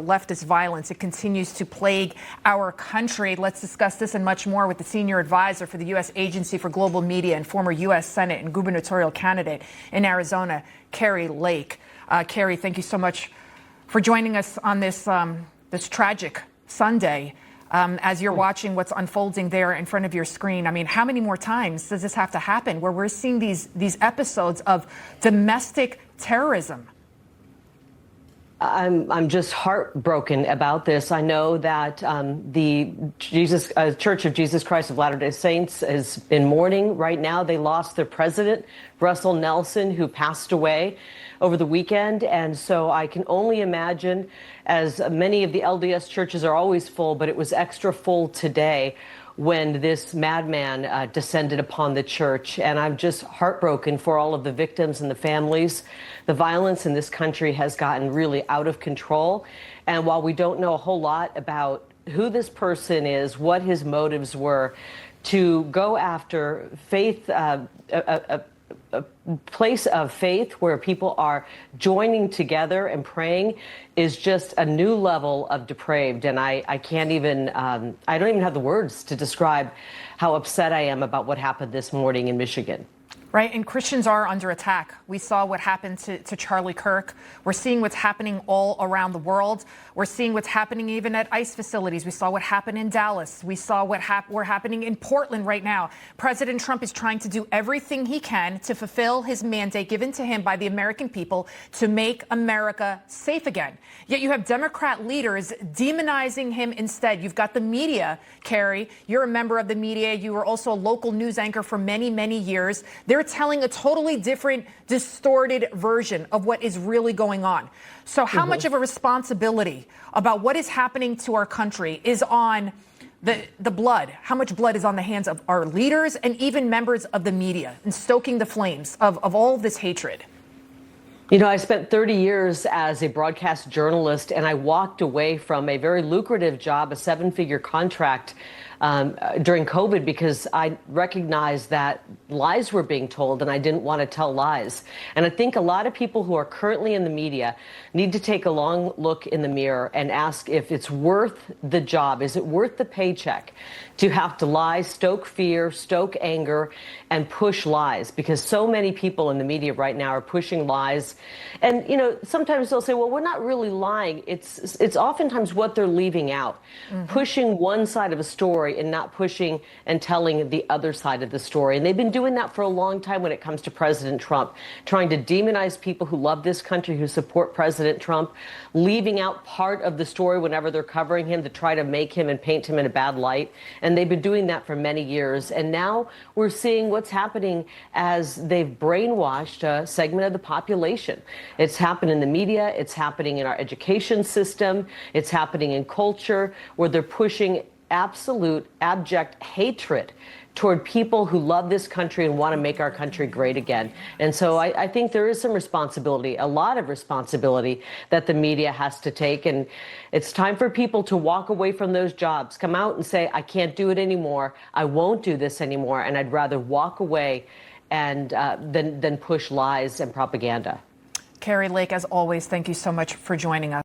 Leftist violence, it continues to plague our country. Let's discuss this and much more with the senior advisor for the U.S. Agency for Global Media and former U.S. Senate and gubernatorial candidate in Arizona, Kari Lake. Kari, thank you so much for joining us on this tragic Sunday. As you're watching what's unfolding there in front of your screen, I mean, how many more times does this have to happen where we're seeing these episodes of domestic terrorism? I'm just heartbroken about this. I know that the Church of Jesus Christ of Latter-day Saints is in mourning right now. They lost their president, Russell Nelson, who passed away over the weekend. And so I can only imagine, as many of the LDS churches are always full, but it was extra full today when this madman descended upon the church. And I'm just heartbroken for all of the victims and the families. The violence in this country has gotten really out of control. And while we don't know a whole lot about who this person is, what his motives were, to go after faith, a place of faith where people are joining together and praying is just a new level of depraved. And I can't even, I don't even have the words to describe how upset I am about what happened this morning in Michigan. Right, and Christians are under attack. We saw what happened to Charlie Kirk. We're seeing what's happening all around the world. We're seeing what's happening even at ICE facilities. We saw what happened in Dallas. We saw what we're happening in Portland right now. President Trump is trying to do everything he can to fulfill his mandate given to him by the American people to make America safe again. Yet you have Democrat leaders demonizing him instead. You've got the media, Kari. You're a member of the media. You were also a local news anchor for many, many years. They're telling a totally different, distorted version of what is really going on. So how much of a responsibility about what is happening to our country is on the blood? How much blood is on the hands of our leaders and even members of the media in stoking the flames of all of this hatred? You know, I spent 30 years as a broadcast journalist, and I walked away from a very lucrative job, a 7-figure contract, during COVID, because I recognized that lies were being told and I didn't want to tell lies. And I think a lot of people who are currently in the media need to take a long look in the mirror and ask if it's worth the job. Is it worth the paycheck to have to lie, stoke fear, stoke anger, and push lies? Because so many people in the media right now are pushing lies. And, you know, sometimes they'll say, well, we're not really lying. It's oftentimes what they're leaving out, pushing one side of a story and not pushing and telling the other side of the story. And they've been doing that for a long time when it comes to President Trump, trying to demonize people who love this country, who support President Trump, leaving out part of the story whenever they're covering him to try to make him and paint him in a bad light. And they've been doing that for many years. And now we're seeing what's happening as they've brainwashed a segment of the population. It's happened in the media. It's happening in our education system. It's happening in culture, where they're pushing absolute abject hatred toward people who love this country and want to make our country great again. And so I think there is some responsibility, a lot of responsibility that the media has to take. And it's time for people to walk away from those jobs, come out and say, I can't do it anymore. I won't do this anymore. And I'd rather walk away and than push lies and propaganda. Kari Lake, as always, thank you so much for joining us.